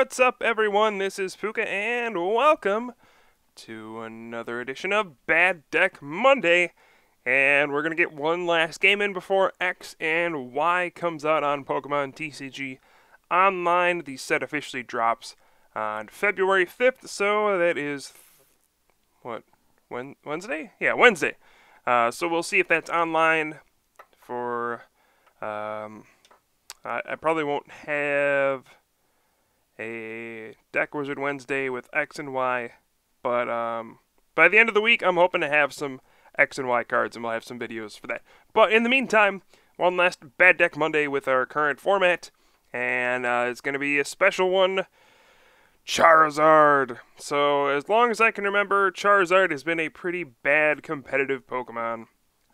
What's up, everyone? This is Puka, and welcome to another edition of Bad Deck Monday. And we're going to get one last game in before X and Y comes out on Pokemon TCG Online. The set officially drops on February 5th, so that is, Wednesday? Yeah, Wednesday. So we'll see if that's online for, I probably won't have a Deck Wizard Wednesday with X and Y, but by the end of the week, I'm hoping to have some X and Y cards, and we'll have some videos for that. But in the meantime, one last Bad Deck Monday with our current format, and it's going to be a special one, Charizard. So as long as I can remember, Charizard has been a pretty bad competitive Pokemon.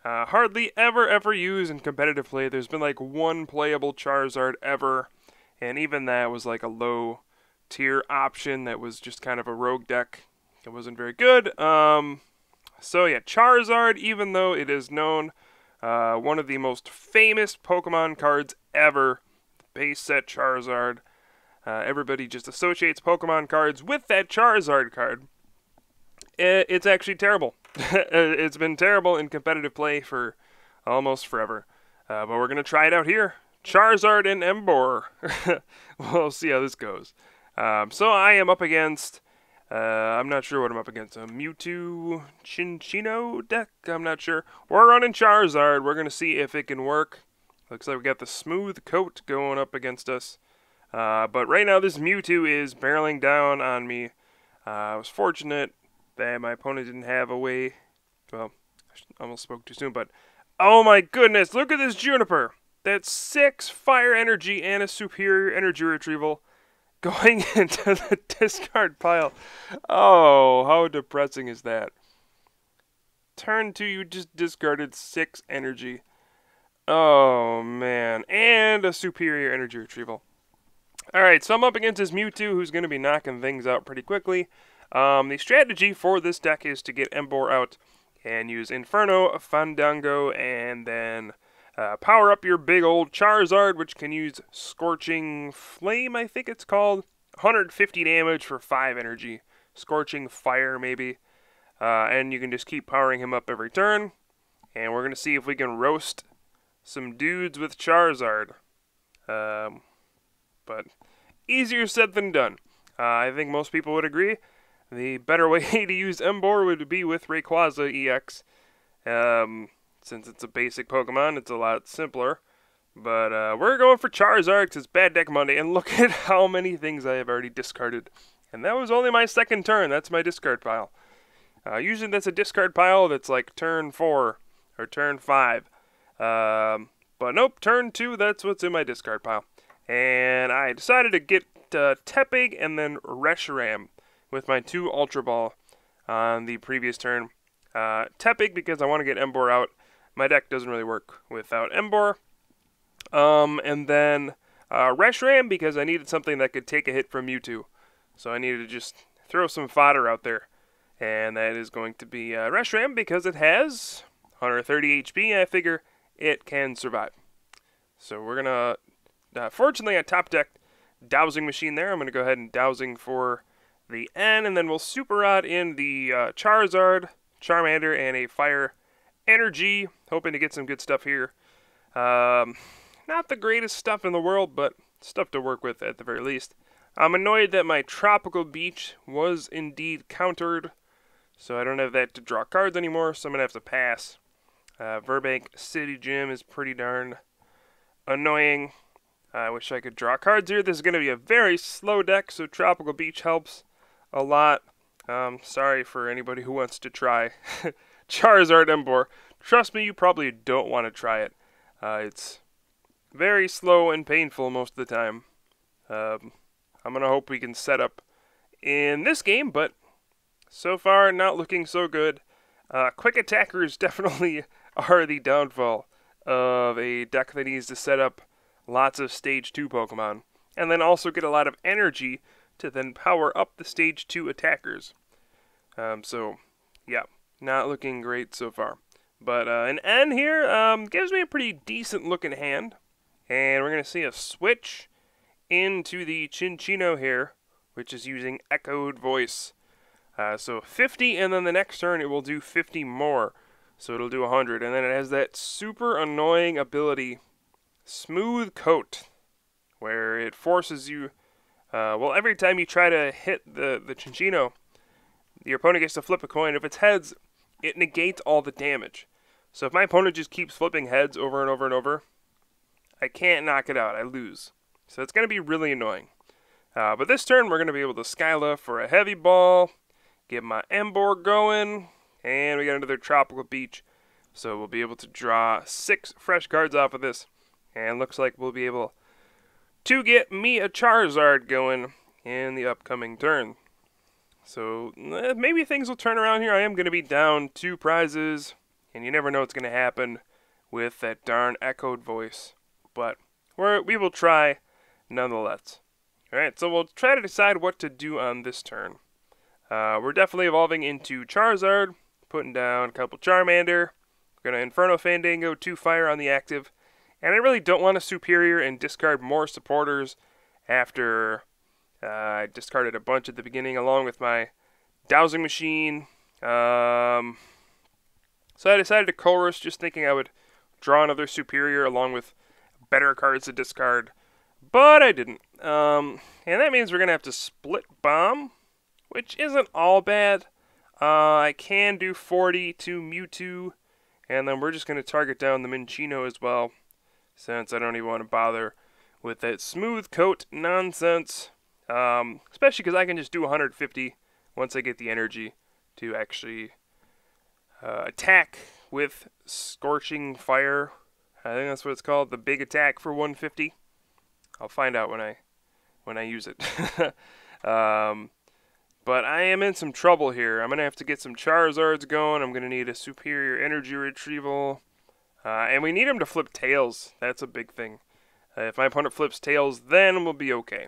Hardly ever used in competitive play. There's been like one playable Charizard ever, and even that was like a low tier option that was just kind of a rogue deck. It wasn't very good. So yeah, Charizard, even though it is known, one of the most famous Pokemon cards ever, base set Charizard. Everybody just associates Pokemon cards with that Charizard card. It's actually terrible. It's been terrible in competitive play for almost forever. But we're going to try it out here. Charizard and Emboar. We'll see how this goes. So I am up against, I'm not sure what I'm up against, a Mewtwo Chinchino deck? I'm not sure. We're running Charizard. We're going to see if it can work. Looks like we got the smooth coat going up against us. But right now this Mewtwo is barreling down on me. I was fortunate that my opponent didn't have a way, well, I almost spoke too soon, but oh my goodness, look at this Juniper! That's 6 fire energy and a superior energy retrieval going into the discard pile. Oh, how depressing is that? Turn 2, you just discarded 6 energy. Oh man, and a superior energy retrieval. Alright, so I'm up against this Mewtwo who's going to be knocking things out pretty quickly. The strategy for this deck is to get Emboar out and use Inferno, Fandango, and then power up your big old Charizard, which can use Scorching Flame, I think it's called. 150 damage for 5 energy. Scorching Fire, maybe. And you can just keep powering him up every turn. And we're going to see if we can roast some dudes with Charizard. But easier said than done. I think most people would agree. The better way to use Emboar would be with Rayquaza EX. Since it's a basic Pokemon, it's a lot simpler. But we're going for Charizard because it's Bad Deck Monday. And look at how many things I have already discarded. And that was only my second turn. That's my discard pile. Usually that's a discard pile that's like turn 4 or turn 5. But nope, turn 2, that's what's in my discard pile. And I decided to get Tepig and then Reshiram with my 2 Ultra Ball on the previous turn. Tepig because I want to get Emboar out. My deck doesn't really work without Emboar. And then Reshiram because I needed something that could take a hit from Mewtwo. So I needed to just throw some fodder out there. And that is going to be Reshiram because it has 130 HP and I figure it can survive. So we're going to, fortunately I top decked Dowsing Machine there. I'm going to go ahead and Dowsing for the N, and then we'll Super Rod in the Charizard, Charmander, and a Fire Energy, hoping to get some good stuff here. Not the greatest stuff in the world, but stuff to work with at the very least. I'm annoyed that my Tropical Beach was indeed countered, so I don't have that to draw cards anymore, so I'm going to have to pass. Verbank City Gym is pretty darn annoying. I wish I could draw cards here. This is going to be a very slow deck, so Tropical Beach helps a lot. Sorry for anybody who wants to try Charizard Emboar. Trust me, you probably don't want to try it. It's very slow and painful most of the time. I'm going to hope we can set up in this game, but so far not looking so good. Quick attackers definitely are the downfall of a deck that needs to set up lots of Stage 2 Pokemon, and then also get a lot of energy to then power up the Stage 2 attackers. So, yeah, not looking great so far. But an N here gives me a pretty decent looking hand, and we're going to see a switch into the Chinchino here. which is using echoed voice. So 50, and then the next turn it will do 50 more. So it'll do 100, and then it has that super annoying ability, Smooth Coat, where it forces you, well, every time you try to hit the Cinccino, your opponent gets to flip a coin. If it's heads, it negates all the damage. So if my opponent just keeps flipping heads over and over and over, I can't knock it out. I lose. So it's going to be really annoying. But this turn, we're going to be able to Skyla for a heavy ball, get my Emboar going, and we got another Tropical Beach. So we'll be able to draw 6 fresh cards off of this. And looks like we'll be able to get me a Charizard going in the upcoming turn. So maybe things will turn around here. I am going to be down 2 prizes, and you never know what's going to happen with that darn echoed voice. But we will try nonetheless. Alright, so we'll try to decide what to do on this turn. We're definitely evolving into Charizard, putting down a couple Charmander. We're going to Inferno Fandango, 2 fire on the active. And I really don't want a Superior and discard more supporters after I discarded a bunch at the beginning along with my Dowsing Machine. So I decided to Colress, just thinking I would draw another Superior along with better cards to discard. But I didn't. And that means we're going to have to Split Bomb, which isn't all bad. I can do 40 to Mewtwo, and then we're just going to target down the Cinccino as well, since I don't even want to bother with that Smooth Coat nonsense. Especially because I can just do 150 once I get the energy to actually attack with Scorching Fire. I think that's what it's called, the big attack for 150. I'll find out when I use it. But I am in some trouble here. I'm going to have to get some Charizards going. I'm going to need a Superior Energy Retrieval. And we need him to flip Tails. That's a big thing. If my opponent flips Tails, then we'll be okay.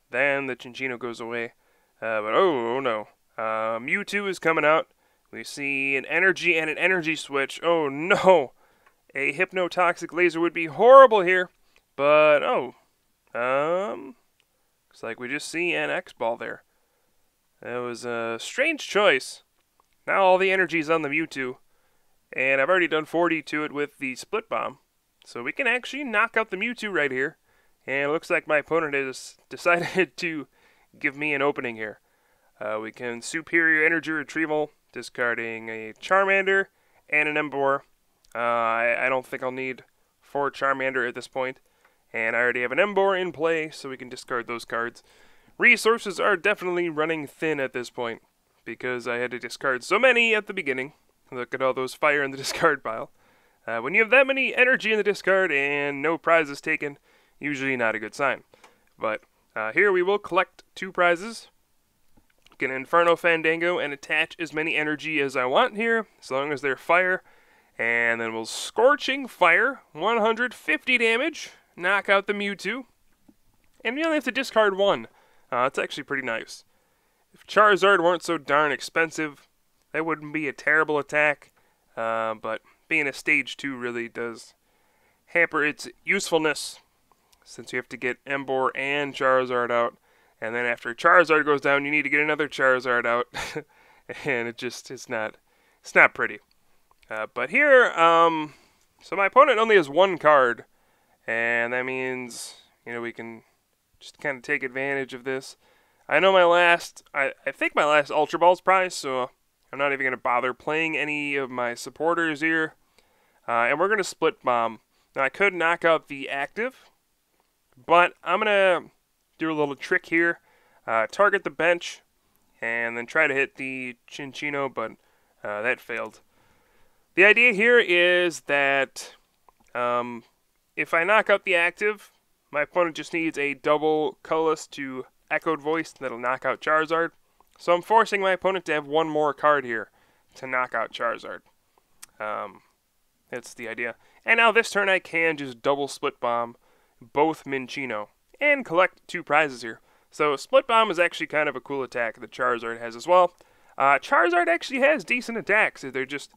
Then the Cinccino goes away. But oh no. Mewtwo is coming out. We see an energy and an energy switch. Oh no. A Hypnotoxic Laser would be horrible here. But, looks like we just see an X-Ball there. That was a strange choice. Now all the energy's on the Mewtwo. And I've already done 40 to it with the Split Bomb. So we can actually knock out the Mewtwo right here. And it looks like my opponent has decided to give me an opening here. We can Superior Energy Retrieval, discarding a Charmander and an Emboar. I don't think I'll need 4 Charmander at this point. And I already have an Emboar in play, so we can discard those cards. Resources are definitely running thin at this point, because I had to discard so many at the beginning. Look at all those fire in the discard pile. When you have that many energy in the discard and no prizes taken, usually not a good sign. But here we will collect 2 prizes. Get an Inferno Fandango and attach as many energy as I want here, as long as they're fire. And then we'll Scorching Fire, 150 damage, knock out the Mewtwo. And we only have to discard 1. It's actually pretty nice. If Charizard weren't so darn expensive, that wouldn't be a terrible attack. But being a stage 2 really does hamper its usefulness, since you have to get Emboar and Charizard out. And then after Charizard goes down, you need to get another Charizard out. And it's not pretty. But here, so my opponent only has 1 card. And that means, we can just kind of take advantage of this. I know I think my last Ultra Ball's prize, so I'm not even going to bother playing any of my supporters here. And we're going to Split Bomb. Now, I could knock out the active, but I'm going to do a little trick here. Target the bench, and then try to hit the Cinccino, but that failed. The idea here is that if I knock out the active, my opponent just needs a double colorless to Echoed Voice that'll knock out Charizard. So I'm forcing my opponent to have 1 more card here to knock out Charizard. That's the idea. And now this turn I can just double Split Bomb both Cinccino and collect 2 prizes here. So Split Bomb is actually kind of a cool attack that Charizard has as well. Charizard actually has decent attacks. They're just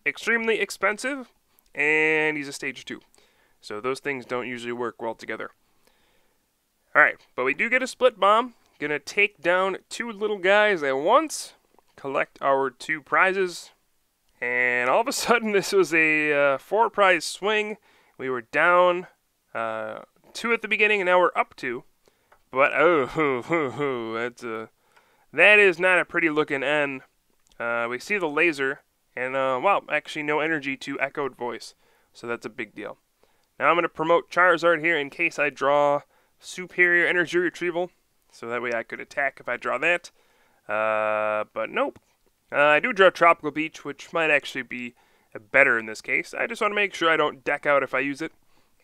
extremely expensive, and he's a stage 2. So those things don't usually work well together. Alright, but we do get a Split Bomb, Gonna take down 2 little guys at once, collect our 2 prizes, and all of a sudden this was a 4 prize swing. We were down 2 at the beginning, and now we're up 2. But that is not a pretty looking end. We see the laser, and wow, actually no energy to echoed voice, so that's a big deal. Now I'm going to promote Charizard here in case I draw superior energy retrieval, so that way I could attack if I draw that. But nope. I do draw Tropical Beach, which might actually be better in this case. I just want to make sure I don't deck out if I use it,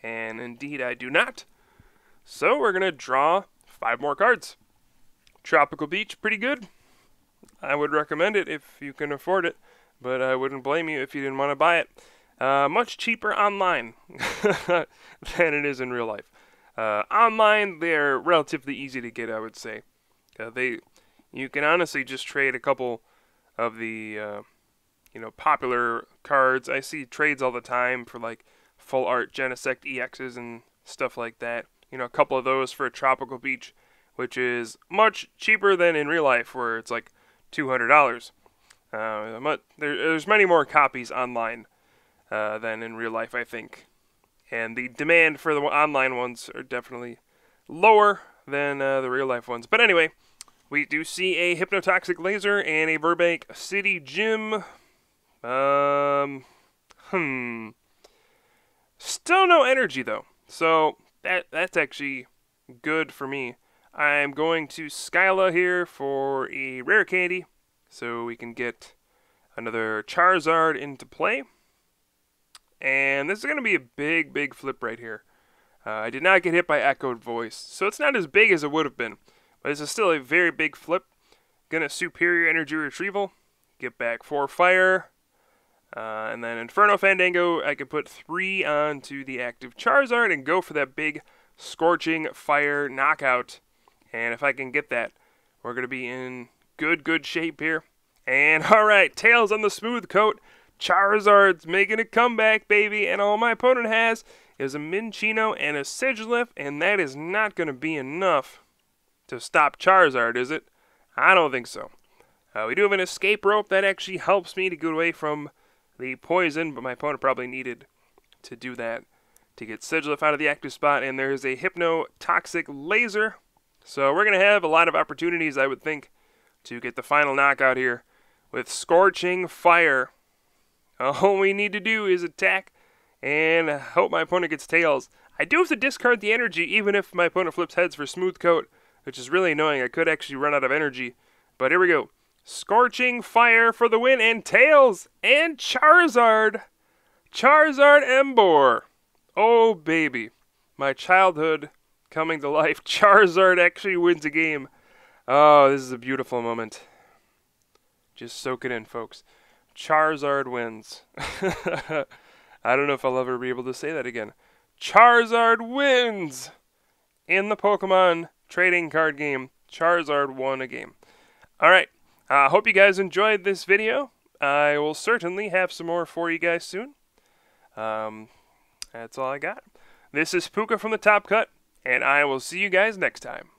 and indeed I do not. So we're going to draw 5 more cards. Tropical Beach, pretty good. I would recommend it if you can afford it, but I wouldn't blame you if you didn't want to buy it. Much cheaper online than it is in real life. Online, they're relatively easy to get, I would say. You can honestly just trade a couple of the popular cards. I see trades all the time for like full art Genesect EXs and stuff like that. A couple of those for a Tropical Beach, which is much cheaper than in real life, where it's like $200. There's many more copies online than in real life, I think. And the demand for the online ones are definitely lower than the real life ones. But anyway, we do see a Hypnotoxic Laser and a Burbank City Gym. Still no energy, though. So that's actually good for me. I'm going to Skyla here for a rare candy, so we can get another Charizard into play. And this is going to be a big, big flip right here. I did not get hit by Echoed Voice, so it's not as big as it would have been. But this is still a very big flip. Gonna Superior Energy Retrieval, get back 4 fire, and then Inferno Fandango. I can put 3 onto the active Charizard and go for that big Scorching Fire knockout. And if I can get that, we're going to be in good shape here. And alright, Tails on the Smooth Coat. Charizard's making a comeback, baby. And all my opponent has is a Minccino and a Sigilyph. And that is not going to be enough to stop Charizard, is it? I don't think so. We do have an Escape Rope. That actually helps me to get away from the poison. But my opponent probably needed to do that to get Sigilyph out of the active spot. And there's a Hypnotoxic Laser. So we're going to have a lot of opportunities, I would think, to get the final knockout here with Scorching Fire. All we need to do is attack and hope my opponent gets Tails. I do have to discard the energy even if my opponent flips heads for Smooth Coat, which is really annoying. I could actually run out of energy. But here we go. Scorching Fire for the win, and Tails and Charizard. Charizard Embor. Oh, baby. My childhood coming to life. Charizard actually wins a game. Oh, this is a beautiful moment. Just soak it in, folks. Charizard wins. I don't know if I'll ever be able to say that again. Charizard wins! In the Pokemon trading card game, Charizard won a game. Alright, I hope you guys enjoyed this video. I will certainly have some more for you guys soon. That's all I got. This is Puka from the Top Cut, and I will see you guys next time.